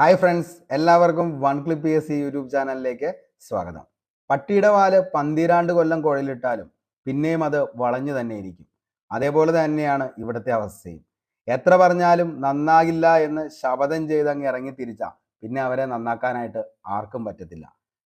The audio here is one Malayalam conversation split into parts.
ഹായ് ഫ്രണ്ട്സ്, എല്ലാവർക്കും one clip P S C YouTube ചാനലിലേക്ക് സ്വാഗതം. പട്ടിയുടെ വാല് 12 കൊല്ലം കുഴലിട്ടാലും പിന്നെയും അത് വളഞ്ഞു തന്നെ ഇരിക്കും. അതേപോലെ തന്നെയാണ് ഇവിടുത്തെ അവസ്ഥയും. എത്ര പറഞ്ഞാലും നന്നാകില്ല എന്ന് ശപഥം ചെയ്തങ്ങ് ഇറങ്ങി തിരിച്ച പിന്നെ അവരെ നന്നാക്കാനായിട്ട് ആർക്കും പറ്റത്തില്ല.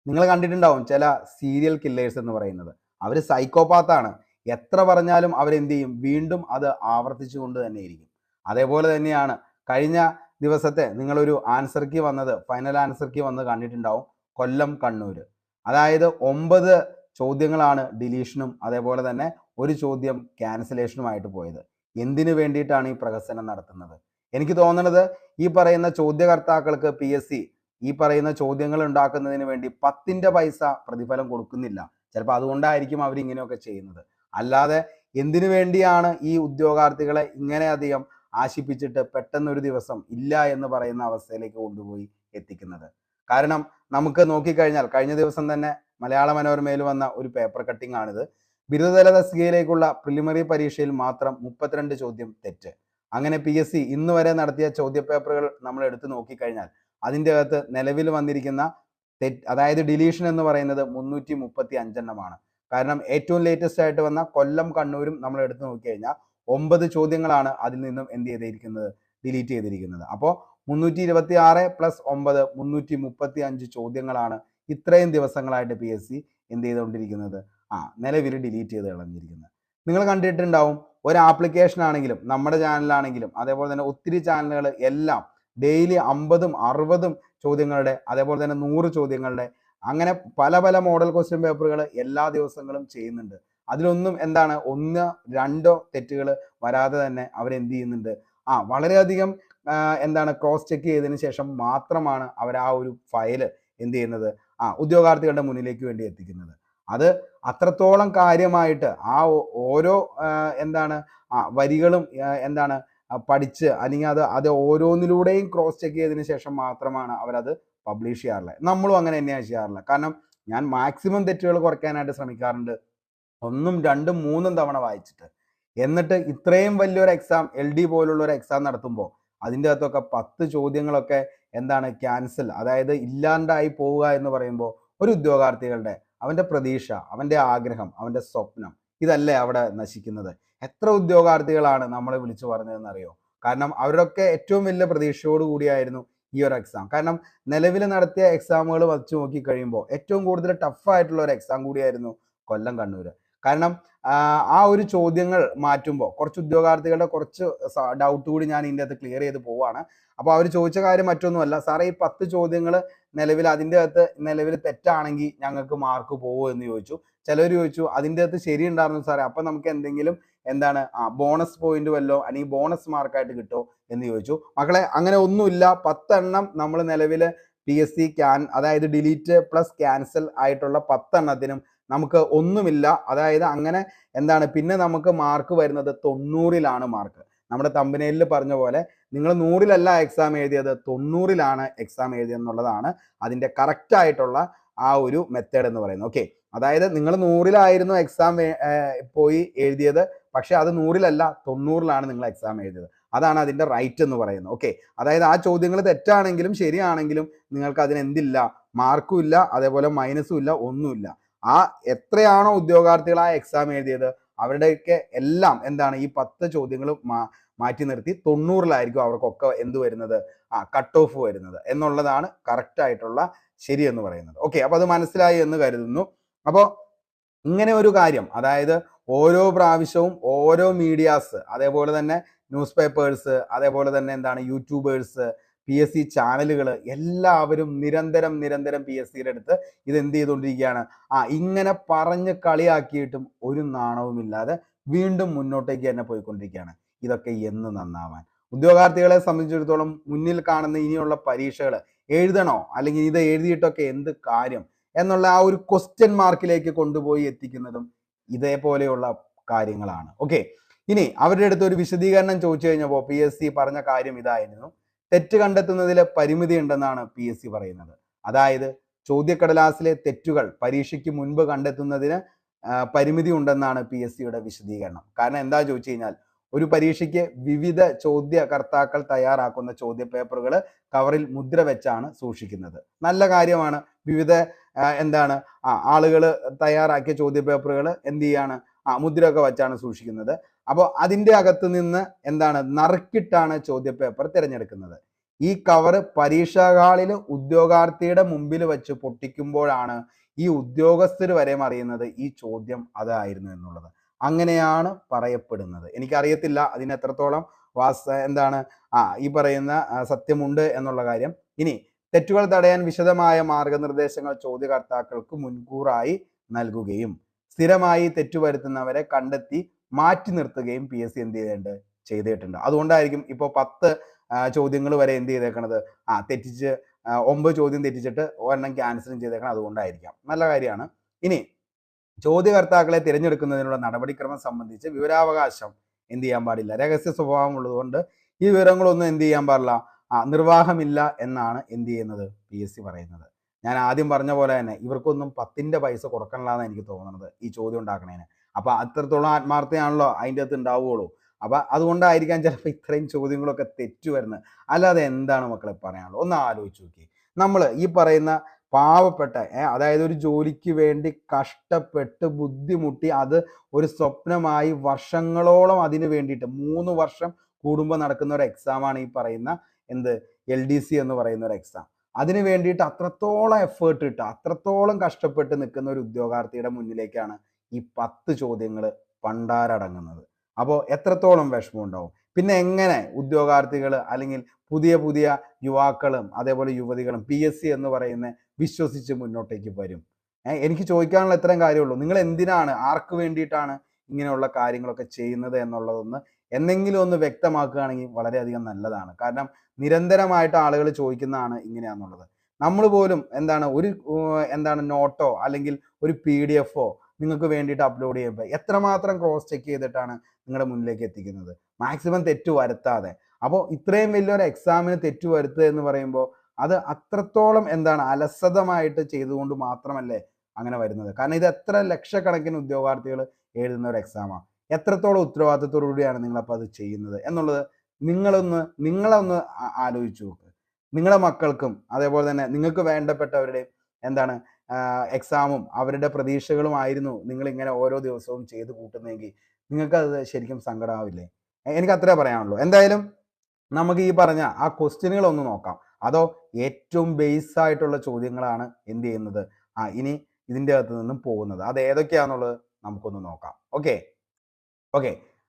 നിങ്ങൾ കണ്ടിട്ടുണ്ടാവും ചില സീരിയൽ കില്ലേഴ്സ് എന്ന് പറയുന്നത്. അവർ സൈക്കോപാത്താണ്. എത്ര പറഞ്ഞാലും അവരെന്ത് ചെയ്യും? വീണ്ടും അത് ആവർത്തിച്ചുകൊണ്ട് തന്നെ ഇരിക്കും. അതേപോലെ തന്നെയാണ് കഴിഞ്ഞ ദിവസത്തെ നിങ്ങളൊരു ആൻസർ കീ വന്നത്, ഫൈനൽ ആൻസർ കീ വന്ന് കണ്ടിട്ടുണ്ടാവും. കൊല്ലം കണ്ണൂര്, അതായത് 9 ചോദ്യങ്ങളാണ് ഡിലീഷനും അതേപോലെ തന്നെ ഒരു ചോദ്യം ക്യാൻസലേഷനുമായിട്ട് പോയത്. എന്തിനു വേണ്ടിയിട്ടാണ് ഈ പ്രഹസനം നടത്തുന്നത്? എനിക്ക് തോന്നുന്നത് ഈ പറയുന്ന ചോദ്യകർത്താക്കൾക്ക് PSC ഈ പറയുന്ന ചോദ്യങ്ങൾ ഉണ്ടാക്കുന്നതിന് വേണ്ടി 10ന്റെ പൈസ പ്രതിഫലം കൊടുക്കുന്നില്ല. ചിലപ്പോൾ അതുകൊണ്ടായിരിക്കും അവരിങ്ങനെയൊക്കെ ചെയ്യുന്നത്. അല്ലാതെ എന്തിനു വേണ്ടിയാണ് ഈ ഉദ്യോഗാർത്ഥികളെ ഇങ്ങനെയധികം ആശിപ്പിച്ചിട്ട് പെട്ടെന്നൊരു ദിവസം ഇല്ല എന്ന് പറയുന്ന അവസ്ഥയിലേക്ക് കൊണ്ടുപോയി എത്തിക്കുന്നത്? കാരണം നമുക്ക് നോക്കിക്കഴിഞ്ഞാൽ കഴിഞ്ഞ ദിവസം തന്നെ മലയാള മനോരമയിൽ വന്ന ഒരു പേപ്പർ കട്ടിംഗ് ആണിത്. ബിരുദതല തസ്തികയിലേക്കുള്ള പ്രിലിമിനറി പരീക്ഷയിൽ മാത്രം 32 ചോദ്യം തെറ്റ്. അങ്ങനെ PSC ഇന്ന് വരെ നടത്തിയ ചോദ്യപേപ്പറുകൾ നമ്മൾ എടുത്തു നോക്കിക്കഴിഞ്ഞാൽ അതിൻ്റെ അകത്ത് നിലവിൽ വന്നിരിക്കുന്ന അതായത് ഡിലീഷൻ എന്ന് പറയുന്നത് 335 എണ്ണമാണ്. കാരണം ഏറ്റവും ലേറ്റസ്റ്റ് ആയിട്ട് വന്ന കൊല്ലം കണ്ണൂരും നമ്മൾ എടുത്തു നോക്കിക്കഴിഞ്ഞാൽ 9 ചോദ്യങ്ങളാണ് അതിൽ നിന്നും എന്ത് ചെയ്തിരിക്കുന്നത്? ഡിലീറ്റ് ചെയ്തിരിക്കുന്നത്. അപ്പോൾ 326 + 9 335 ചോദ്യങ്ങളാണ് ഇത്രയും ദിവസങ്ങളായിട്ട് PSC എന്ത് ചെയ്തുകൊണ്ടിരിക്കുന്നത്? നിലവിൽ ഡിലീറ്റ് ചെയ്ത് കളഞ്ഞിരിക്കുന്നത്. നിങ്ങൾ കണ്ടിട്ടുണ്ടാവും, ഒരു ആപ്ലിക്കേഷൻ ആണെങ്കിലും നമ്മുടെ ചാനലാണെങ്കിലും അതേപോലെ തന്നെ ഒത്തിരി ചാനലുകൾ എല്ലാം ഡെയിലി 50ഉം 60ഉം ചോദ്യങ്ങളുടെ അതേപോലെ തന്നെ 100 ചോദ്യങ്ങളുടെ അങ്ങനെ പല പല മോഡൽ ക്വസ്റ്റ്യൻ പേപ്പറുകൾ എല്ലാ ദിവസങ്ങളും ചെയ്യുന്നുണ്ട്. അതിലൊന്നും എന്താണ് 1-2 തെറ്റുകൾ വരാതെ തന്നെ അവരെന്ത് ചെയ്യുന്നുണ്ട്? വളരെയധികം എന്താണ് ക്രോസ് ചെക്ക് ചെയ്തതിന് ശേഷം മാത്രമാണ് അവർ ആ ഒരു ഫയൽ എന്ത് ചെയ്യുന്നത്? ഉദ്യോഗാർത്ഥികളുടെ മുന്നിലേക്ക് വേണ്ടി എത്തിക്കുന്നത്. അത് അത്രത്തോളം കാര്യമായിട്ട് ഓരോ എന്താണ് വരികളും എന്താണ് പഠിച്ച് അല്ലെങ്കിൽ അത് ഓരോന്നിലൂടെയും ക്രോസ് ചെക്ക് ചെയ്തതിന് ശേഷം മാത്രമാണ് അവരത് പബ്ലിഷ് ചെയ്യാറുള്ളത്. നമ്മളും അങ്ങനെ തന്നെയാണ് ചെയ്യാറുള്ളത്. കാരണം ഞാൻ മാക്സിമം തെറ്റുകൾ കുറയ്ക്കാനായിട്ട് ശ്രമിക്കാറുണ്ട്, 1ഉം 2ഉം 3ഉം തവണ വായിച്ചിട്ട്. എന്നിട്ട് ഇത്രയും വലിയൊരു എക്സാം, LD പോലുള്ള ഒരു എക്സാം നടത്തുമ്പോൾ അതിൻ്റെ അകത്തൊക്കെ 10 ചോദ്യങ്ങളൊക്കെ എന്താണ് ക്യാൻസൽ, അതായത് ഇല്ലാണ്ടായി പോവുക എന്ന് പറയുമ്പോൾ ഒരു ഉദ്യോഗാർത്ഥികളുടെ അവൻ്റെ പ്രതീക്ഷ, അവൻ്റെ ആഗ്രഹം, അവൻ്റെ സ്വപ്നം ഇതല്ലേ അവിടെ നശിക്കുന്നത്? എത്ര ഉദ്യോഗാർത്ഥികളാണ് നമ്മളെ വിളിച്ചു പറഞ്ഞതെന്നറിയോ? കാരണം അവരൊക്കെ ഏറ്റവും വലിയ പ്രതീക്ഷയോട് കൂടിയായിരുന്നു ഈ ഒരു എക്സാം. കാരണം നിലവിൽ നടത്തിയ എക്സാമുകൾ വച്ച് നോക്കി കഴിയുമ്പോൾ ഏറ്റവും കൂടുതൽ ടഫായിട്ടുള്ള ഒരു എക്സാം കൂടിയായിരുന്നു കൊല്ലം കണ്ണൂര്. കാരണം ആ ഒരു ചോദ്യങ്ങൾ മാറ്റുമ്പോൾ കുറച്ച് ഉദ്യോഗാർത്ഥികളുടെ കുറച്ച് ഡൗട്ട് കൂടി ഞാൻ ഇതിൻ്റെ അകത്ത് ക്ലിയർ ചെയ്ത് പോവാണ്. അപ്പോൾ അവർ ചോദിച്ച കാര്യം മറ്റൊന്നുമല്ല, സാറേ ഈ 10 ചോദ്യങ്ങൾ നിലവിൽ അതിൻ്റെ അകത്ത് നിലവിൽ തെറ്റാണെങ്കിൽ ഞങ്ങൾക്ക് മാർക്ക് പോകുമോ എന്ന് ചോദിച്ചു. ചിലർ ചോദിച്ചു അതിൻ്റെ അകത്ത് ശരിയുണ്ടായിരുന്നു സാറേ, അപ്പം നമുക്ക് എന്തെങ്കിലും എന്താണ് ബോണസ് പോയിന്റ് വല്ലോ അല്ലെങ്കിൽ ബോണസ് മാർക്കായിട്ട് കിട്ടുമോ എന്ന് ചോദിച്ചു. മക്കളെ, അങ്ങനെ ഒന്നുമില്ല. 10 എണ്ണം നമ്മൾ നിലവിൽ PSC അതായത് ഡിലീറ്റ് പ്ലസ് ക്യാൻസൽ ആയിട്ടുള്ള 10 എണ്ണത്തിനും നമുക്ക് ഒന്നുമില്ല. അതായത് അങ്ങനെ എന്താണ് പിന്നെ നമുക്ക് മാർക്ക് വരുന്നത് 90ലാണ് മാർക്ക്. നമ്മുടെ തമ്പനയിലിൽ പറഞ്ഞ പോലെ നിങ്ങൾ 100ലല്ല എക്സാം എഴുതിയത്, 90ലാണ് എക്സാം എഴുതിയെന്നുള്ളതാണ് അതിൻ്റെ കറക്റ്റ് ആയിട്ടുള്ള ആ ഒരു മെത്തേഡ് എന്ന് പറയുന്നത്. ഓക്കെ, അതായത് നിങ്ങൾ 100ലായിരുന്നു എക്സാം പോയി എഴുതിയത്, പക്ഷെ അത് 100ലല്ല 90ലാണ് നിങ്ങൾ എക്സാം എഴുതിയത്. അതാണ് അതിൻ്റെ റൈറ്റ് എന്ന് പറയുന്നത്. ഓക്കെ, അതായത് ആ ചോദ്യങ്ങൾ തെറ്റാണെങ്കിലും ശരിയാണെങ്കിലും നിങ്ങൾക്ക് അതിന് എന്തില്ല? മാർക്കും ഇല്ല, അതേപോലെ മൈനസും ഇല്ല, ഒന്നുമില്ല. എത്രയാണോ ഉദ്യോഗാർത്ഥികൾ ആ എക്സാം എഴുതിയത് അവരുടെയൊക്കെ എല്ലാം എന്താണ് ഈ 10 ചോദ്യങ്ങളും മാറ്റി നിർത്തി 90ലായിരിക്കും അവർക്കൊക്കെ എന്ത് വരുന്നത്? കട്ട് ഓഫ് വരുന്നത് എന്നുള്ളതാണ് കറക്റ്റ് ആയിട്ടുള്ള ശരി എന്ന് പറയുന്നത്. ഓക്കെ, അപ്പോൾ അത് മനസ്സിലായി എന്ന് കരുതുന്നു. അപ്പോൾ ഇങ്ങനെ ഒരു കാര്യം, അതായത് ഓരോ പ്രാവശ്യവും ഓരോ മീഡിയാസ്, അതേപോലെ തന്നെ ന്യൂസ് പേപ്പേഴ്സ്, അതേപോലെ തന്നെ എന്താണ് യൂട്യൂബേഴ്സ്, PSC ചാനലുകൾ എല്ലാവരും നിരന്തരം PSCയുടെ അടുത്ത് ഇത് എന്ത് ചെയ്തുകൊണ്ടിരിക്കുകയാണ്? ഇങ്ങനെ പറഞ്ഞ് കളിയാക്കിയിട്ടും ഒരു നാണവുമില്ലാതെ വീണ്ടും മുന്നോട്ടേക്ക് തന്നെ പോയിക്കൊണ്ടിരിക്കുകയാണ്. ഇതൊക്കെ എന്ന് നന്നാവാൻ? ഉദ്യോഗാർത്ഥികളെ സംബന്ധിച്ചിടത്തോളം മുന്നിൽ കാണുന്ന ഇനിയുള്ള പരീക്ഷകൾ എഴുതണോ അല്ലെങ്കിൽ ഇത് എഴുതിയിട്ടൊക്കെ എന്ത് കാര്യം എന്നുള്ള ആ ഒരു ക്വസ്റ്റ്യൻ മാർക്കിലേക്ക് കൊണ്ടുപോയി എത്തിക്കുന്നതും ഇതേപോലെയുള്ള കാര്യങ്ങളാണ്. ഓക്കെ, ഇനി അവരുടെ അടുത്ത് ഒരു വിശദീകരണം ചോദിച്ചു കഴിഞ്ഞപ്പോൾ PSC പറഞ്ഞ കാര്യം ഇതായിരുന്നു: തെറ്റ് കണ്ടെത്തുന്നതിൽ പരിമിതി ഉണ്ടെന്നാണ് PSC പറയുന്നത്. അതായത് ചോദ്യക്കടലാസിലെ തെറ്റുകൾ പരീക്ഷയ്ക്ക് മുൻപ് കണ്ടെത്തുന്നതിന് പരിമിതി ഉണ്ടെന്നാണ് PSCയുടെ വിശദീകരണം. കാരണം എന്താ ചോദിച്ചു കഴിഞ്ഞാൽ ഒരു പരീക്ഷയ്ക്ക് വിവിധ ചോദ്യകർത്താക്കൾ തയ്യാറാക്കുന്ന ചോദ്യപേപ്പറുകൾ കവറിൽ മുദ്ര വെച്ചാണ് സൂക്ഷിക്കുന്നത്. നല്ല കാര്യമാണ്. വിവിധ എന്താണ് ആളുകൾ തയ്യാറാക്കിയ ചോദ്യപേപ്പറുകൾ എന്ത് ചെയ്യാണ് മുദ്രയൊക്കെ വെച്ചാണ് സൂക്ഷിക്കുന്നത്. അപ്പോൾ അതിൻ്റെ അകത്ത് നിന്ന് എന്താണ് നറുക്കിട്ടാണ് ചോദ്യപേപ്പർ തിരഞ്ഞെടുക്കുന്നത്. ഈ കവർ പരീക്ഷാ ഹാളിൽ ഉദ്യോഗാർത്ഥിയുടെ മുമ്പിൽ വെച്ച് പൊട്ടിക്കുമ്പോഴാണ് ഈ ഉദ്യോഗസ്ഥർ വരെ അറിയുന്നത് ഈ ചോദ്യം അതായിരുന്നു എന്നുള്ളത്. അങ്ങനെയാണ് പറയപ്പെടുന്നത്. എനിക്കറിയത്തില്ല അതിന് എത്രത്തോളം എന്താണ് ഈ പറയുന്ന സത്യമുണ്ട് എന്നുള്ള കാര്യം. ഇനി തെറ്റുകൾ തടയാൻ വിശദമായ മാർഗനിർദ്ദേശങ്ങൾ ചോദ്യകർത്താക്കൾക്ക് മുൻകൂറായി നൽകുകയും സ്ഥിരമായി തെറ്റുവരുത്തുന്നവരെ കണ്ടെത്തി മാറ്റി നിർത്തുകയും PSC എന്ത് ചെയ്തിട്ടുണ്ട്. അതുകൊണ്ടായിരിക്കും ഇപ്പോൾ 10 ചോദ്യങ്ങൾ വരെ എന്ത് ചെയ്തേക്കണത് തെറ്റിച്ച് 9 ചോദ്യം തെറ്റിച്ചിട്ട് ഒരെണ്ണം ക്യാൻസലും ചെയ്തേക്കണം. അതുകൊണ്ടായിരിക്കാം. നല്ല കാര്യമാണ്. ഇനി ചോദ്യകർത്താക്കളെ തിരഞ്ഞെടുക്കുന്നതിനുള്ള നടപടിക്രമം സംബന്ധിച്ച് വിവരാവകാശം എന്ത് ചെയ്യാൻ പാടില്ല, രഹസ്യ സ്വഭാവം ഉള്ളതുകൊണ്ട് ഈ വിവരങ്ങളൊന്നും എന്ത് ചെയ്യാൻ പാടില്ല, നിർവാഹമില്ല എന്നാണ് എന്ത് ചെയ്യുന്നത് PSC പറയുന്നത്. ഞാൻ ആദ്യം പറഞ്ഞ പോലെ തന്നെ ഇവർക്കൊന്നും 10ന്റെ പൈസ കൊടുക്കണില്ലാന്ന് എനിക്ക് തോന്നുന്നത് ഈ ചോദ്യം ഉണ്ടാക്കണേന്. അപ്പൊ അത്രത്തോളം ആത്മാർത്ഥയാണല്ലോ അതിൻ്റെ അകത്ത് ഉണ്ടാവുകയുള്ളൂ. അപ്പൊ അതുകൊണ്ടായിരിക്കാം ചിലപ്പോൾ ഇത്രയും ചോദ്യങ്ങളൊക്കെ തെറ്റു വരുന്നത്. അല്ലാതെ എന്താണ് മക്കളെ പറയാനുള്ളത്? ഒന്ന് ആലോചിച്ച് നോക്കി. നമ്മൾ ഈ പറയുന്ന പാവപ്പെട്ട അതായത് ഒരു ജോലിക്ക് വേണ്ടി കഷ്ടപ്പെട്ട് ബുദ്ധിമുട്ടി അത് ഒരു സ്വപ്നമായി വർഷങ്ങളോളം അതിന് വേണ്ടിയിട്ട് 3 വർഷം കൂടുമ്പോൾ നടക്കുന്ന ഒരു എക്സാമാണ് ഈ പറയുന്ന LDC എന്ന് പറയുന്ന ഒരു എക്സാം. അതിന് വേണ്ടിയിട്ട് അത്രത്തോളം എഫേർട്ട് ഇട്ട് അത്രത്തോളം കഷ്ടപ്പെട്ട് നിൽക്കുന്ന ഒരു ഉദ്യോഗാർത്ഥിയുടെ മുന്നിലേക്കാണ് ഈ 10 ചോദ്യങ്ങൾ പണ്ടാരടങ്ങുന്നത്. അപ്പോൾ എത്രത്തോളം വിഷമം ഉണ്ടാവും. പിന്നെ എങ്ങനെ ഉദ്യോഗാർത്ഥികൾ അല്ലെങ്കിൽ പുതിയ യുവാക്കളും അതേപോലെ യുവതികളും PSC എന്ന് പറയുന്ന വിശ്വസിച്ച് മുന്നോട്ടേക്ക് വരും? എനിക്ക് ചോദിക്കാനുള്ള ഇത്രയും കാര്യമുള്ളൂ. നിങ്ങൾ എന്തിനാണ്, ആർക്ക് വേണ്ടിയിട്ടാണ് ഇങ്ങനെയുള്ള കാര്യങ്ങളൊക്കെ ചെയ്യുന്നത് എന്നുള്ളതൊന്ന് എന്തെങ്കിലും ഒന്ന് വ്യക്തമാക്കുകയാണെങ്കിൽ വളരെയധികം നല്ലതാണ്. കാരണം നിരന്തരമായിട്ട് ആളുകൾ ചോദിക്കുന്നതാണ് ഇങ്ങനെയാണെന്നുള്ളത്. നമ്മൾ പോലും ഒരു നോട്ടോ അല്ലെങ്കിൽ ഒരു PDF നിങ്ങൾക്ക് വേണ്ടിയിട്ട് അപ്ലോഡ് ചെയ്യുമ്പോൾ എത്രമാത്രം ക്രോസ് ചെക്ക് ചെയ്തിട്ടാണ് നിങ്ങളുടെ മുന്നിലേക്ക് എത്തിക്കുന്നത്, മാക്സിമം തെറ്റ് വരുത്താതെ. അപ്പോൾ ഇത്രയും വലിയൊരു എക്സാമിന് തെറ്റ് വരുത്തുക എന്ന് പറയുമ്പോൾ അത് അത്രത്തോളം അലസതമായിട്ട് ചെയ്തുകൊണ്ട് മാത്രമല്ലേ അങ്ങനെ വരുന്നത്. കാരണം ഇത് എത്ര ലക്ഷക്കണക്കിന് ഉദ്യോഗാർത്ഥികൾ എഴുതുന്ന ഒരു എക്സാമാണ്. എത്രത്തോളം ഉത്തരവാദിത്തത്തോടു കൂടിയാണ് നിങ്ങളപ്പോൾ അത് ചെയ്യുന്നത് എന്നുള്ളത് നിങ്ങളൊന്ന് ആലോചിച്ച് നോക്ക്. നിങ്ങളുടെ മക്കൾക്കും അതേപോലെ തന്നെ നിങ്ങൾക്ക് വേണ്ടപ്പെട്ടവരുടെ എക്സാമും അവരുടെ പ്രതീക്ഷകളുമായിരുന്നു നിങ്ങൾ ഇങ്ങനെ ഓരോ ദിവസവും ചെയ്ത് കൂട്ടുന്നതെങ്കിൽ നിങ്ങൾക്കത് ശരിക്കും സങ്കടമാവില്ലേ? എനിക്ക് അത്രേ പറയാനുള്ളൂ. എന്തായാലും നമുക്ക് ഈ പറഞ്ഞ ആ ക്വസ്റ്റ്യനുകളൊന്ന് നോക്കാം. അതോ ഏറ്റവും ബേസ് ആയിട്ടുള്ള ചോദ്യങ്ങളാണ് എന്ത് ചെയ്യുന്നത് ഇനി ഇതിൻ്റെ അകത്ത് നിന്നും പോകുന്നത്. അത് ഏതൊക്കെയാണെന്നുള്ളത് നമുക്കൊന്ന് നോക്കാം. ഓക്കെ.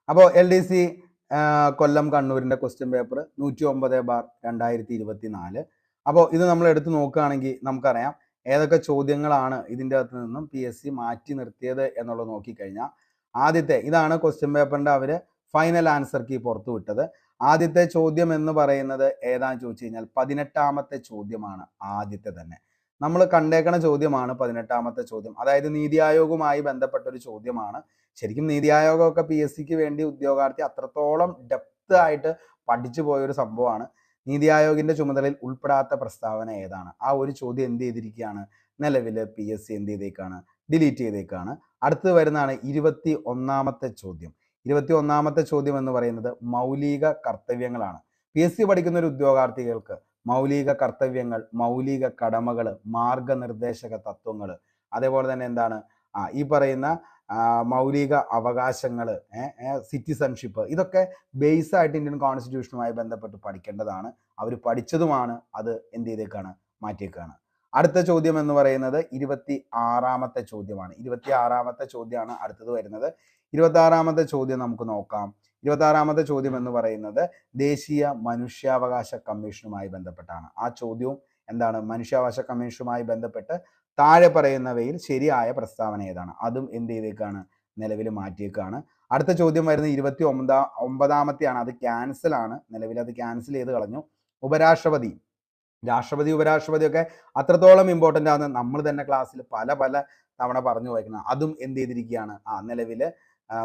അപ്പോൾ LDC കൊല്ലം കണ്ണൂരിൻ്റെ ക്വസ്റ്റ്യൻ പേപ്പർ 109/2024. അപ്പോൾ ഇത് നമ്മൾ എടുത്ത് നോക്കുകയാണെങ്കിൽ നമുക്കറിയാം ഏതൊക്കെ ചോദ്യങ്ങളാണ് ഇതിൻ്റെ അകത്ത് നിന്നും PSC മാറ്റി നിർത്തിയത് എന്നുള്ളത് നോക്കിക്കഴിഞ്ഞാൽ ആദ്യത്തെ ഇതാണ് ക്വസ്റ്റ്യൻ പേപ്പറിൻ്റെ അവർ ഫൈനൽ ആൻസർ കീ പുറത്തു വിട്ടത്. ആദ്യത്തെ ചോദ്യം എന്ന് പറയുന്നത് ഏതാണെന്ന് ചോദിച്ചു കഴിഞ്ഞാൽ 18ാമത്തെ ചോദ്യമാണ്. ആദ്യത്തെ തന്നെ നമ്മൾ കണ്ടേക്കണ ചോദ്യമാണ് 18ാമത്തെ ചോദ്യം. അതായത് നീതി ആയോഗുമായി ബന്ധപ്പെട്ട ഒരു ചോദ്യമാണ്. ശരിക്കും നീതി ആയോഗമൊക്കെ PSCക്ക് വേണ്ടി ഉദ്യോഗാർത്ഥി അത്രത്തോളം ഡെപ്ത് ആയിട്ട് പഠിച്ചു പോയൊരു സംഭവമാണ്. നീതി ആയോഗിന്റെ ചുമതലയിൽ ഉൾപ്പെടാത്ത പ്രസ്താവന ഏതാണ്? ആ ഒരു ചോദ്യം എന്ത് ചെയ്തിരിക്കുകയാണ്, നിലവിൽ PSC എന്ത് ചെയ്തേക്കാണ്, ഡിലീറ്റ് ചെയ്തേക്കാണ്. അടുത്ത് വരുന്നതാണ് 21ാമത്തെ ചോദ്യം. 21ാമത്തെ ചോദ്യം എന്ന് പറയുന്നത് മൗലിക കർത്തവ്യങ്ങളാണ്. PSC പഠിക്കുന്ന ഒരു ഉദ്യോഗാർത്ഥികൾക്ക് മൗലിക കർത്തവ്യങ്ങൾ, മൗലിക കടമകൾ, മാർഗനിർദ്ദേശക തത്വങ്ങൾ, അതേപോലെ തന്നെ ഈ പറയുന്ന മൗലിക അവകാശങ്ങൾ, സിറ്റിസൺഷിപ്പ്, ഇതൊക്കെ ബേസ് ആയിട്ട് ഇന്ത്യൻ കോൺസ്റ്റിറ്റ്യൂഷനുമായി ബന്ധപ്പെട്ട് പഠിക്കേണ്ടതാണ്. അവർ പഠിച്ചതുമാണ്. അത് എന്ത് ചെയ്തേക്കാണ്, മാറ്റിയേക്കാണ്. അടുത്ത ചോദ്യം എന്ന് പറയുന്നത് 26ാമത്തെ ചോദ്യമാണ്. 26ാമത്തെ ചോദ്യമാണ് അടുത്തത് വരുന്നത്. 26ാമത്തെ ചോദ്യം നമുക്ക് നോക്കാം. 26ാമത്തെ ചോദ്യം എന്ന് പറയുന്നത് ദേശീയ മനുഷ്യാവകാശ കമ്മീഷനുമായി ബന്ധപ്പെട്ടാണ്. ആ ചോദ്യവും മനുഷ്യാവകാശ കമ്മീഷനുമായി ബന്ധപ്പെട്ട് താഴെ പറയുന്നവയിൽ ശരിയായ പ്രസ്താവന ഏതാണ്? അതും എന്ത് ചെയ്തേക്കാണ്, നിലവിൽ മാറ്റിയേക്കാണ്. അടുത്ത ചോദ്യം വരുന്നത് 29ാമത്തെയാണ്. അത് ക്യാൻസൽ ആണ്. നിലവിൽ അത് ക്യാൻസൽ ചെയ്ത് കളഞ്ഞു. രാഷ്ട്രപതി ഉപരാഷ്ട്രപതി ഒക്കെ അത്രത്തോളം ഇമ്പോർട്ടൻ്റ് ആണ്. നമ്മൾ തന്നെ ക്ലാസ്സിൽ പല തവണ പറഞ്ഞു പോയിരിക്കുന്നത്. അതും എന്ത് ചെയ്തിരിക്കുകയാണ്, നിലവിൽ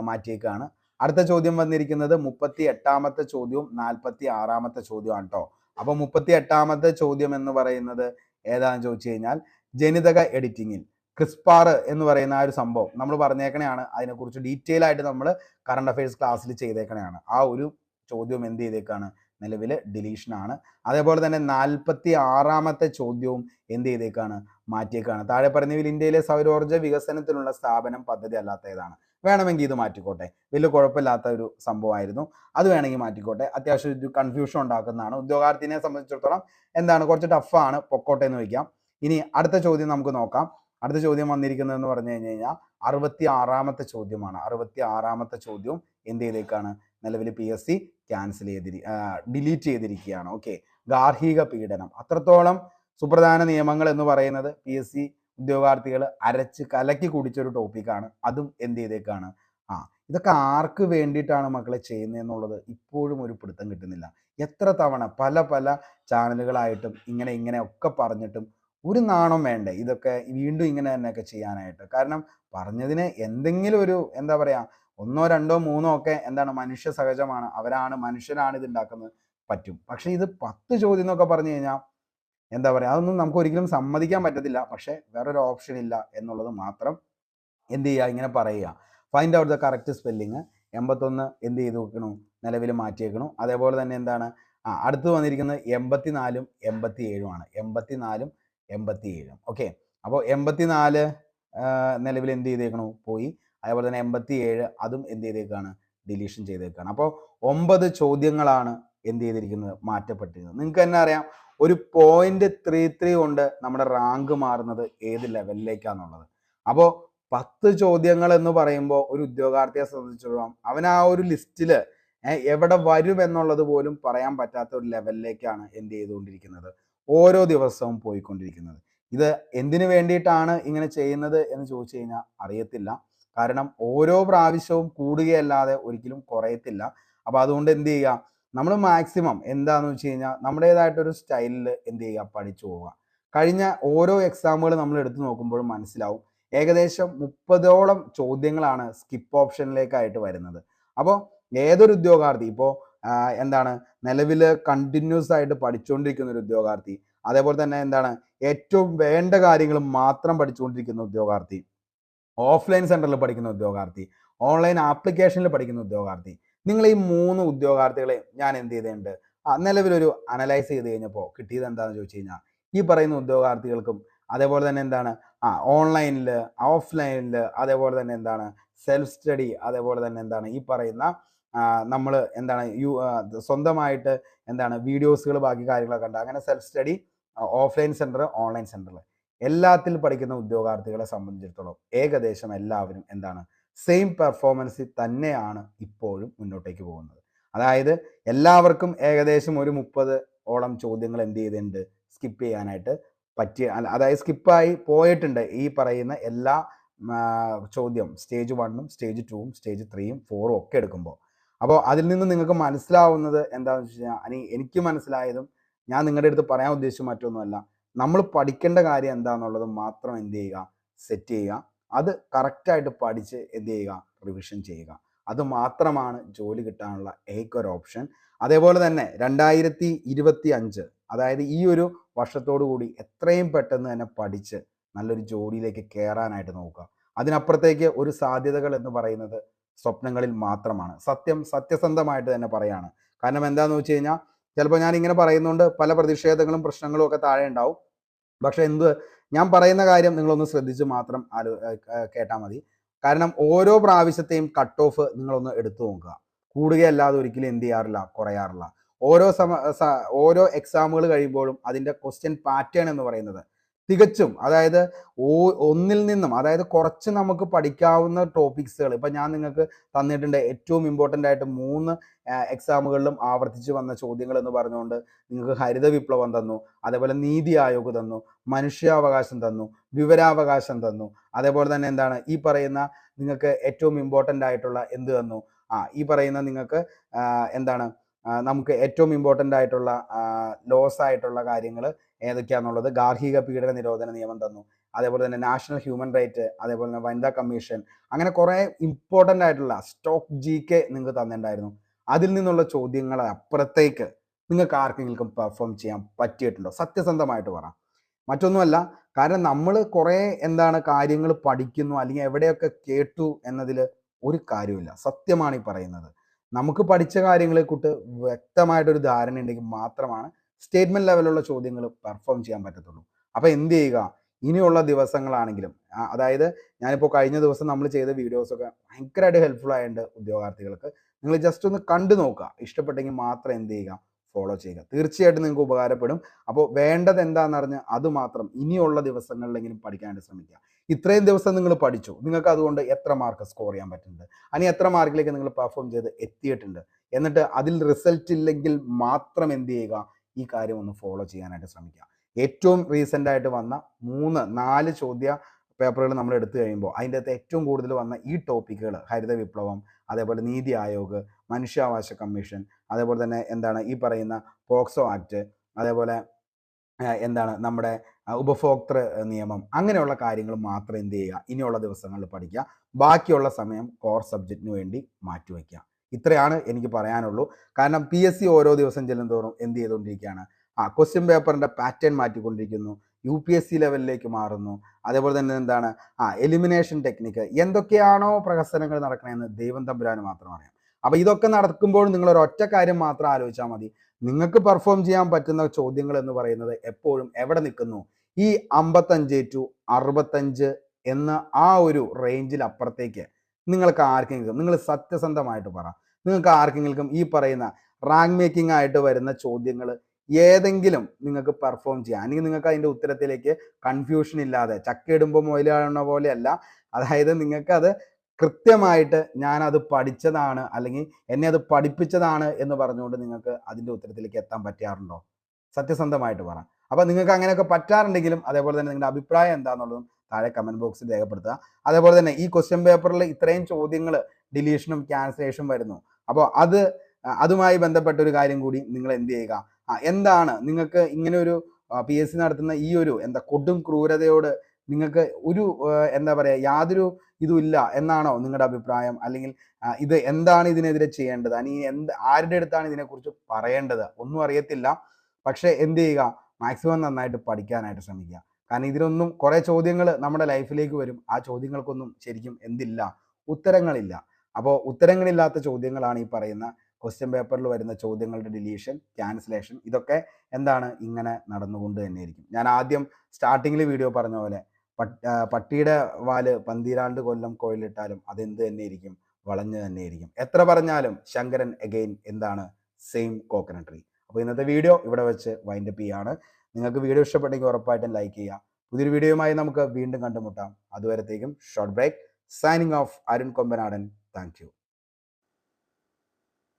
മാറ്റിയേക്കാണ്. അടുത്ത ചോദ്യം വന്നിരിക്കുന്നത് 38ാമത്തെ ചോദ്യവും 46ാമത്തെ ചോദ്യമാണ് കേട്ടോ. അപ്പോൾ 38ാമത്തെ ചോദ്യം എന്ന് പറയുന്നത് ഏതാണെന്ന് ചോദിച്ചു കഴിഞ്ഞാൽ ജനിതക എഡിറ്റിങ്ങിൽ ക്രിസ്പാർ എന്ന് പറയുന്ന ആ ഒരു സംഭവം നമ്മൾ പറഞ്ഞേക്കണെയാണ്. അതിനെക്കുറിച്ച് ഡീറ്റെയിൽ ആയിട്ട് നമ്മൾ കറണ്ട് അഫയേഴ്സ് ക്ലാസ്സിൽ ചെയ്തേക്കണെയാണ്. ആ ഒരു ചോദ്യം എന്ത് ചെയ്തേക്കാണ്, നിലവിൽ ഡിലീഷനാണ്. അതേപോലെ തന്നെ 46ാമത്തെ ചോദ്യവും എന്ത് ചെയ്തേക്കാണ്, മാറ്റിയേക്കാണ്. താഴെ പറഞ്ഞതിൽ ഇന്ത്യയിലെ സൗരോർജ്ജ വികസനത്തിനുള്ള സ്ഥാപനം പദ്ധതി അല്ലാത്ത ഏതാണ്? വേണമെങ്കിൽ ഇത് മാറ്റിക്കോട്ടെ, വലിയ കുഴപ്പമില്ലാത്ത ഒരു സംഭവമായിരുന്നു. അത് വേണമെങ്കിൽ മാറ്റിക്കോട്ടെ. അത്യാവശ്യം ഒരു കൺഫ്യൂഷൻ ഉണ്ടാക്കുന്നതാണ്. ഉദ്യോഗാർത്ഥിനെ സംബന്ധിച്ചിടത്തോളം എന്താണ്, കുറച്ച് ടഫാണ്, പൊക്കോട്ടെ എന്ന് വയ്ക്കാം. ഇനി അടുത്ത ചോദ്യം നമുക്ക് നോക്കാം. അടുത്ത ചോദ്യം വന്നിരിക്കുന്നതെന്ന് പറഞ്ഞു കഴിഞ്ഞാൽ 66ാമത്തെ ചോദ്യമാണ്. 66ാമത്തെ ചോദ്യം എന്ത് ചെയ്തേക്കാണ്, നിലവിൽ PSC ക്യാൻസൽ ഡിലീറ്റ് ചെയ്തിരിക്കുകയാണ്. ഓക്കെ, ഗാർഹിക പീഡനം അത്രത്തോളം സുപ്രധാന നിയമങ്ങൾ എന്ന് പറയുന്നത് PSC ഉദ്യോഗാർത്ഥികൾ അരച്ച് കലക്കി കുടിച്ചൊരു ടോപ്പിക്കാണ്. അതും എന്ത് ചെയ്തേക്കാണ്. ഇതൊക്കെ ആർക്ക് വേണ്ടിയിട്ടാണ് മക്കളെ ചെയ്യുന്നതെന്നുള്ളത് ഇപ്പോഴും ഒരു പിടുത്തം കിട്ടുന്നില്ല. എത്ര തവണ പല പല ചാനലുകളായിട്ടും ഇങ്ങനെ ഒക്കെ പറഞ്ഞിട്ടും ഒരു നാണം വേണ്ടേ ഇതൊക്കെ വീണ്ടും ഇങ്ങനെ തന്നെയൊക്കെ ചെയ്യാനായിട്ട്? കാരണം പറഞ്ഞതിന് എന്തെങ്കിലും ഒരു എന്താ പറയാ, 1, 2, 3 ഒക്കെ എന്താണ്, മനുഷ്യ സഹജമാണ്, മനുഷ്യരാണ് ഇത് ഉണ്ടാക്കുന്നത്, പറ്റും. പക്ഷെ ഇത് 10 ചോദ്യം എന്നൊക്കെ പറഞ്ഞു കഴിഞ്ഞാൽ എന്താ പറയാ, അതൊന്നും നമുക്ക് ഒരിക്കലും സമ്മതിക്കാൻ പറ്റത്തില്ല. പക്ഷെ വേറൊരു ഓപ്ഷൻ ഇല്ല എന്നുള്ളത് മാത്രം എന്ത് ചെയ്യുക, ഇങ്ങനെ പറയുക. Find out the correct spelling. 81 എന്ത് ചെയ്ത് വെക്കണു, നിലവിൽ മാറ്റിയേക്കണു. അതേപോലെ തന്നെ എന്താണ്, അടുത്ത് വന്നിരിക്കുന്നത് 84ഉം 87ഉമാണ്. 84ഉം 87ഉം. ഓക്കെ, അപ്പോൾ 84 നിലവിൽ എന്ത് ചെയ്തേക്കണു, പോയി. അതേപോലെ തന്നെ 87 അതും എന്ത് ചെയ്തേക്കാണ്, ഡിലീഷൻ ചെയ്തേക്കാണ്. അപ്പോൾ 9 ചോദ്യങ്ങളാണ് എന്ത് ചെയ്തിരിക്കുന്നത്, മാറ്റപ്പെട്ടിരിക്കുന്നത്. നിങ്ങൾക്ക് തന്നെ അറിയാം, ഒരു 0.33 കൊണ്ട് നമ്മുടെ റാങ്ക് മാറുന്നത് ഏത് ലെവലിലേക്കാന്നുള്ളത്. അപ്പോൾ 10 ചോദ്യങ്ങൾ എന്ന് പറയുമ്പോൾ ഒരു ഉദ്യോഗാർത്ഥിയെ സംബന്ധിച്ചിടത്തോളം അവൻ ആ ഒരു ലിസ്റ്റിൽ എവിടെ വരും എന്നുള്ളത് പോലും പറയാൻ പറ്റാത്ത ഒരു ലെവലിലേക്കാണ് എന്ത് ചെയ്തുകൊണ്ടിരിക്കുന്നത്, ഓരോ ദിവസവും പോയിക്കൊണ്ടിരിക്കുന്നത്. ഇത് എന്തിനു വേണ്ടിയിട്ടാണ് ഇങ്ങനെ ചെയ്യുന്നത് എന്ന് ചോദിച്ചു കഴിഞ്ഞാൽ അറിയത്തില്ല. കാരണം ഓരോ പ്രാവശ്യവും കൂടുകയല്ലാതെ ഒരിക്കലും കുറയത്തില്ല. അപ്പോൾ അതുകൊണ്ട് എന്ത് ചെയ്യുക, നമ്മൾ മാക്സിമം എന്താണെന്ന് വെച്ച് കഴിഞ്ഞാൽ നമ്മുടേതായിട്ടൊരു സ്റ്റൈലിൽ എന്ത് ചെയ്യുക, പഠിച്ചു പോവുക. കഴിഞ്ഞ ഓരോ എക്സാമുകൾ നമ്മൾ എടുത്തു നോക്കുമ്പോഴും മനസ്സിലാവും, ഏകദേശം 30ഓളം ചോദ്യങ്ങളാണ് സ്കിപ്പ് ഓപ്ഷനിലേക്കായിട്ട് വരുന്നത്. അപ്പോൾ ഏതൊരു ഉദ്യോഗാർത്ഥി ഇപ്പോൾ എന്താണ്, നിലവിൽ കണ്ടിന്യൂസ് ആയിട്ട് പഠിച്ചുകൊണ്ടിരിക്കുന്ന ഒരു ഉദ്യോഗാർത്ഥി, അതേപോലെ തന്നെ എന്താണ്, ഏറ്റവും വേണ്ട കാര്യങ്ങൾ മാത്രം പഠിച്ചുകൊണ്ടിരിക്കുന്ന ഉദ്യോഗാർത്ഥി, ഓഫ്ലൈൻ സെന്ററിൽ പഠിക്കുന്ന ഉദ്യോഗാർത്ഥി, ഓൺലൈൻ ആപ്ലിക്കേഷനിൽ പഠിക്കുന്ന ഉദ്യോഗാർത്ഥി, നിങ്ങൾ ഈ 3 ഉദ്യോഗാർത്ഥികളെ ഞാൻ എന്ത് ചെയ്തിട്ടുണ്ട്, നിലവിലൊരു അനലൈസ് ചെയ്ത് കഴിഞ്ഞപ്പോൾ കിട്ടിയത് എന്താണെന്ന് ചോദിച്ചു കഴിഞ്ഞാൽ, ഈ പറയുന്ന ഉദ്യോഗാർത്ഥികൾക്കും അതേപോലെ തന്നെ എന്താണ്, ഓൺലൈനിൽ ഓഫ്ലൈനിൽ അതേപോലെ തന്നെ എന്താണ്, സെൽഫ് സ്റ്റഡി, അതേപോലെ തന്നെ എന്താണ്, ഈ പറയുന്ന നമ്മൾ എന്താണ് സ്വന്തമായിട്ട് എന്താണ് വീഡിയോസുകൾ ബാക്കി കാര്യങ്ങളൊക്കെ ഉണ്ട്. അങ്ങനെ self study, offline centre, online സെന്ററിൽ എല്ലാത്തിൽ പഠിക്കുന്ന ഉദ്യോഗാർത്ഥികളെ സംബന്ധിച്ചിടത്തോളം ഏകദേശം എല്ലാവരും എന്താണ്, സെയിം പെർഫോമൻസിൽ തന്നെയാണ് ഇപ്പോഴും മുന്നോട്ടേക്ക് പോകുന്നത്. അതായത് എല്ലാവർക്കും ഏകദേശം ഒരു 30ഓളം ചോദ്യങ്ങൾ എന്ത് ചെയ്തിട്ടുണ്ട്, സ്കിപ്പ് ചെയ്യാനായിട്ട് പറ്റിയ, അതായത് സ്കിപ്പായി പോയിട്ടുണ്ട് ഈ പറയുന്ന എല്ലാ ചോദ്യം സ്റ്റേജ് 1ഉം സ്റ്റേജ് 2ഉം സ്റ്റേജ് 3ഉം 4ഉം ഒക്കെ എടുക്കുമ്പോൾ. അപ്പോൾ അതിൽ നിന്ന് നിങ്ങൾക്ക് മനസ്സിലാവുന്നത് എന്താണെന്ന് വെച്ച് കഴിഞ്ഞാൽ, എനിക്ക് മനസ്സിലായതും ഞാൻ നിങ്ങളുടെ അടുത്ത് പറയാൻ ഉദ്ദേശിച്ച മറ്റൊന്നുമല്ല, നമ്മൾ പഠിക്കേണ്ട കാര്യം എന്താണെന്നുള്ളത് മാത്രം എന്ത് ചെയ്യുക, സെറ്റ് ചെയ്യുക. അത് കറക്റ്റായിട്ട് പഠിച്ച് എന്ത് ചെയ്യുക, റിവിഷൻ ചെയ്യുക. അത് മാത്രമാണ് ജോലി കിട്ടാനുള്ള ഏക്കൊരു ഓപ്ഷൻ. അതേപോലെ തന്നെ 2025, അതായത് ഈ ഒരു വർഷത്തോടു കൂടി എത്രയും പെട്ടെന്ന് തന്നെ പഠിച്ച് നല്ലൊരു ജോലിയിലേക്ക് കയറാനായിട്ട് നോക്കുക. അതിനപ്പുറത്തേക്ക് ഒരു സാധ്യതകൾ എന്ന് പറയുന്നത് സ്വപ്നങ്ങളിൽ മാത്രമാണ്. സത്യസന്ധമായിട്ട് തന്നെ പറയാണ്. കാരണം എന്താണെന്ന് വെച്ച് കഴിഞ്ഞാൽ, ചിലപ്പോൾ ഞാൻ ഇങ്ങനെ പറയുന്നുണ്ട് പല പ്രതിഷേധങ്ങളും പ്രശ്നങ്ങളും ഒക്കെ താഴെ ഉണ്ടാവും. പക്ഷെ ഞാൻ പറയുന്ന കാര്യം നിങ്ങളൊന്ന് ശ്രദ്ധിച്ച് മാത്രം കേട്ടാൽ മതി. കാരണം ഓരോ പ്രാവശ്യത്തെയും കട്ട് ഓഫ് നിങ്ങളൊന്ന് എടുത്തു നോക്കുക. കൂടുകയല്ലാതെ ഒരിക്കലും എന്ത് ചെയ്യാറില്ല, കുറയാറില്ല. ഓരോ എക്സാമുകൾ കഴിയുമ്പോഴും അതിൻ്റെ ക്വസ്റ്റ്യൻ പാറ്റേൺ എന്ന് പറയുന്നത് തികച്ചും, അതായത് ഒന്നിൽ നിന്നും, അതായത് കുറച്ച് നമുക്ക് പഠിക്കാവുന്ന ടോപ്പിക്സുകൾ ഇപ്പം ഞാൻ നിങ്ങൾക്ക് തന്നിട്ടുണ്ട്. ഏറ്റവും ഇമ്പോർട്ടൻ്റ് ആയിട്ട് 3 എക്സാമുകളിലും ആവർത്തിച്ച് വന്ന ചോദ്യങ്ങൾ എന്ന് പറഞ്ഞുകൊണ്ട് നിങ്ങൾക്ക് ഹരിത വിപ്ലവം തന്നു, അതേപോലെ നീതി ആയോഗ് തന്നു, മനുഷ്യാവകാശം തന്നു, വിവരാവകാശം തന്നു, അതേപോലെ തന്നെ എന്താണ് ഈ പറയുന്ന നിങ്ങൾക്ക് ഏറ്റവും ഇമ്പോർട്ടൻ്റ് ആയിട്ടുള്ള എന്ത് തന്നു, ഈ പറയുന്ന നിങ്ങൾക്ക് എന്താണ് നമുക്ക് ഏറ്റവും ഇമ്പോർട്ടൻ്റ് ആയിട്ടുള്ള ലോസ് ആയിട്ടുള്ള കാര്യങ്ങൾ ഏതൊക്കെയാണെന്നുള്ളത് ഗാർഹിക പീഡന നിരോധന നിയമം തന്നു, അതേപോലെ തന്നെ നാഷണൽ ഹ്യൂമൻ റൈറ്റ്, അതേപോലെ തന്നെ വനിതാ കമ്മീഷൻ, അങ്ങനെ കുറേ ഇമ്പോർട്ടൻ്റ് ആയിട്ടുള്ള സ്റ്റോക്ക് GK നിങ്ങൾക്ക് തന്നിട്ടുണ്ടായിരുന്നു. അതിൽ നിന്നുള്ള ചോദ്യങ്ങൾ അപ്പുറത്തേക്ക് നിങ്ങൾക്ക് ആർക്കെങ്കിലും പെർഫോം ചെയ്യാൻ പറ്റിയിട്ടുണ്ടോ? സത്യസന്ധമായിട്ട് പറ. മറ്റൊന്നുമല്ല, കാരണം നമ്മൾ കുറേ എന്താണ് കാര്യങ്ങൾ പഠിക്കുന്നു അല്ലെങ്കിൽ എവിടെയൊക്കെ കേട്ടു എന്നതിൽ ഒരു കാര്യമില്ല. സത്യമാണ് ഈ പറയുന്നത്. നമുക്ക് പഠിച്ച കാര്യങ്ങളെ കുറിച്ച് വ്യക്തമായിട്ടൊരു ധാരണ ഉണ്ടെങ്കിൽ മാത്രമാണ് സ്റ്റേറ്റ്മെന്റ് ലെവലുള്ള ചോദ്യങ്ങൾ പെർഫോം ചെയ്യാൻ പറ്റത്തുള്ളൂ. അപ്പോൾ എന്ത് ചെയ്യുക, ഇനിയുള്ള ദിവസങ്ങളാണെങ്കിലും അതായത് ഞാനിപ്പോൾ കഴിഞ്ഞ ദിവസം നമ്മൾ ചെയ്ത വീഡിയോസൊക്കെ ഭയങ്കരമായിട്ട് ഹെൽപ്ഫുൾ ആയിട്ടുണ്ട് ഉദ്യോഗാർത്ഥികൾക്ക്. നിങ്ങൾ ജസ്റ്റ് ഒന്ന് കണ്ടു നോക്കുക, ഇഷ്ടപ്പെട്ടെങ്കിൽ മാത്രം എന്ത് ചെയ്യുക, ഫോളോ ചെയ്യുക. തീർച്ചയായിട്ടും നിങ്ങൾക്ക് ഉപകാരപ്പെടും. അപ്പോൾ വേണ്ടത് എന്താണെന്ന് അറിഞ്ഞ് അത് മാത്രം ഇനിയുള്ള ദിവസങ്ങളിലെങ്കിലും പഠിക്കാനായിട്ട് ശ്രമിക്കുക. ഇത്രയും ദിവസം നിങ്ങൾ പഠിച്ചു, നിങ്ങൾക്ക് അതുകൊണ്ട് എത്ര മാർക്ക് സ്കോർ ചെയ്യാൻ പറ്റുന്നുണ്ട്, അല്ലെങ്കിൽ എത്ര മാർക്കിലേക്ക് നിങ്ങൾ പെർഫോം ചെയ്ത് എത്തിയിട്ടുണ്ട്, എന്നിട്ട് അതിൽ റിസൾട്ട് ഇല്ലെങ്കിൽ മാത്രം എന്ത് ചെയ്യുക, ഈ കാര്യം ഒന്ന് ഫോളോ ചെയ്യാനായിട്ട് ശ്രമിക്കുക. ഏറ്റവും റീസെൻ്റ് ആയിട്ട് വന്ന 3-4 ചോദ്യ പേപ്പറുകൾ നമ്മൾ എടുത്തു കഴിയുമ്പോൾ അതിൻ്റെ അകത്ത് ഏറ്റവും കൂടുതൽ വന്ന ഈ ടോപ്പിക്കുകൾ ഹരിത വിപ്ലവം, അതേപോലെ നീതി ആയോഗ്, മനുഷ്യാവകാശ കമ്മീഷൻ, അതേപോലെ തന്നെ എന്താണ് ഈ പറയുന്ന പോക്സോ ആക്ട്, അതേപോലെ എന്താണ് നമ്മുടെ ഉപഭോക്തൃ നിയമം, അങ്ങനെയുള്ള കാര്യങ്ങൾ മാത്രം എന്ത് ചെയ്യുക, ഇനിയുള്ള ദിവസങ്ങളിൽ പഠിക്കുക. ബാക്കിയുള്ള സമയം കോർ സബ്ജക്റ്റിന് വേണ്ടി മാറ്റിവെക്കുക. ഇത്രയാണ് എനിക്ക് പറയാനുള്ളൂ. കാരണം PSC ഓരോ ദിവസം ചെല്ലുന്തോറും എന്ത് ചെയ്തുകൊണ്ടിരിക്കുകയാണ്, ക്വസ്റ്റ്യൻ പേപ്പറിൻ്റെ പാറ്റേൺ മാറ്റിക്കൊണ്ടിരിക്കുന്നു, UPSC ലെവലിലേക്ക് മാറുന്നു. അതേപോലെ തന്നെ എന്താണ് എലിമിനേഷൻ ടെക്നിക്ക്, എന്തൊക്കെയാണോ പ്രഹസനങ്ങൾ നടക്കണമെന്ന് ദൈവം തമ്പുരാന് മാത്രം അറിയാം. അപ്പോൾ ഇതൊക്കെ നടക്കുമ്പോൾ നിങ്ങൾ ഒരൊറ്റ കാര്യം മാത്രം ആലോചിച്ചാൽ മതി. നിങ്ങൾക്ക് പെർഫോം ചെയ്യാൻ പറ്റുന്ന ചോദ്യങ്ങൾ എന്ന് പറയുന്നത് എപ്പോഴും എവിടെ നിൽക്കുന്നു, ഈ 55 to 65 എന്ന ആ ഒരു റേഞ്ചിൽ അപ്പുറത്തേക്ക് നിങ്ങൾക്ക് ആർക്കെങ്കിലും, നിങ്ങൾ സത്യസന്ധമായിട്ട് പറ, നിങ്ങൾക്ക് ആർക്കെങ്കിലും ഈ പറയുന്ന റാങ്ക് മേക്കിംഗ് ആയിട്ട് വരുന്ന ചോദ്യങ്ങൾ ഏതെങ്കിലും നിങ്ങൾക്ക് പെർഫോം ചെയ്യാം, അല്ലെങ്കിൽ നിങ്ങൾക്ക് അതിൻ്റെ ഉത്തരത്തിലേക്ക് കൺഫ്യൂഷൻ ഇല്ലാതെ ചക്കയിടുമ്പോൾ മുതലാവുന്ന പോലെയല്ല, അതായത് നിങ്ങൾക്കത് കൃത്യമായിട്ട് ഞാനത് പഠിച്ചതാണ് അല്ലെങ്കിൽ എന്നെ അത് പഠിപ്പിച്ചതാണ് എന്ന് പറഞ്ഞുകൊണ്ട് നിങ്ങൾക്ക് അതിൻ്റെ ഉത്തരത്തിലേക്ക് എത്താൻ പറ്റാറുണ്ടോ? സത്യസന്ധമായിട്ട് പറ. അപ്പോൾ നിങ്ങൾക്ക് അങ്ങനെയൊക്കെ പറ്റാറുണ്ടെങ്കിലും അതേപോലെ തന്നെ നിങ്ങളുടെ അഭിപ്രായം എന്താണെന്നുള്ളതും താഴെ കമൻറ്റ് ബോക്സിൽ രേഖപ്പെടുത്തുക. അതേപോലെ തന്നെ ഈ ക്വസ്റ്റ്യൻ പേപ്പറിൽ ഇത്രയും ചോദ്യങ്ങൾ ഡിലീഷനും ക്യാൻസലേഷനും വരുന്നു. അപ്പോൾ അതുമായി ബന്ധപ്പെട്ട ഒരു കാര്യം കൂടി നിങ്ങൾ എന്ത് ചെയ്യുക, എന്താണ് നിങ്ങൾക്ക് ഇങ്ങനെ ഒരു PSC നടത്തുന്ന ഈ ഒരു കൊടും ക്രൂരതയോട് നിങ്ങൾക്ക് ഒരു എന്താ പറയുക, യാതൊരു ഇതുമില്ല എന്നാണോ നിങ്ങളുടെ അഭിപ്രായം? അല്ലെങ്കിൽ ഇത് എന്താണ് ഇതിനെതിരെ ചെയ്യേണ്ടത്, അല്ലെങ്കിൽ ആരുടെ അടുത്താണ് ഇതിനെക്കുറിച്ച് പറയേണ്ടത്, ഒന്നും അറിയത്തില്ല. പക്ഷേ എന്ത് ചെയ്യുക, മാക്സിമം നന്നായിട്ട് പഠിക്കാനായിട്ട് ശ്രമിക്കുക. കാരണം ഇതിലൊന്നും കുറേ ചോദ്യങ്ങൾ നമ്മുടെ ലൈഫിലേക്ക് വരും. ആ ചോദ്യങ്ങൾക്കൊന്നും ശരിക്കും എന്തില്ല, ഉത്തരങ്ങളില്ല. അപ്പോൾ ഉത്തരങ്ങളില്ലാത്ത ചോദ്യങ്ങളാണ് ഈ പറയുന്ന ക്വസ്റ്റ്യൻ പേപ്പറിൽ വരുന്ന ചോദ്യങ്ങളുടെ ഡിലീഷൻ, ക്യാൻസലേഷൻ. ഇതൊക്കെ എന്താണ് ഇങ്ങനെ നടന്നുകൊണ്ട് തന്നെയായിരിക്കും. ഞാൻ ആദ്യം സ്റ്റാർട്ടിങ്ങിൽ വീഡിയോ പറഞ്ഞ പോലെ പട്ടിയുടെ വാല് 12 കൊല്ലം കോയിലിട്ടാലും അതെന്ത് തന്നെയായിരിക്കും, വളഞ്ഞു തന്നെയായിരിക്കും. എത്ര പറഞ്ഞാലും ശങ്കരൻ അഗെയിൻ എന്താണ്, സെയിം കോക്കനട്ട് ട്രീ. അപ്പോൾ ഇന്നത്തെ വീഡിയോ ഇവിടെ വെച്ച് വൈൻഡപ്പ് ചെയ്യാണ്. നിങ്ങൾക്ക് വീഡിയോ ഇഷ്ടപ്പെട്ടെങ്കിൽ ഉറപ്പായിട്ടും ലൈക്ക് ചെയ്യുക. പുതിയൊരു വീഡിയോയുമായി നമുക്ക് വീണ്ടും കണ്ടുമുട്ടാം. അതുവരത്തേക്കും short break. Signing off, Arun Kombanadan. Thank U.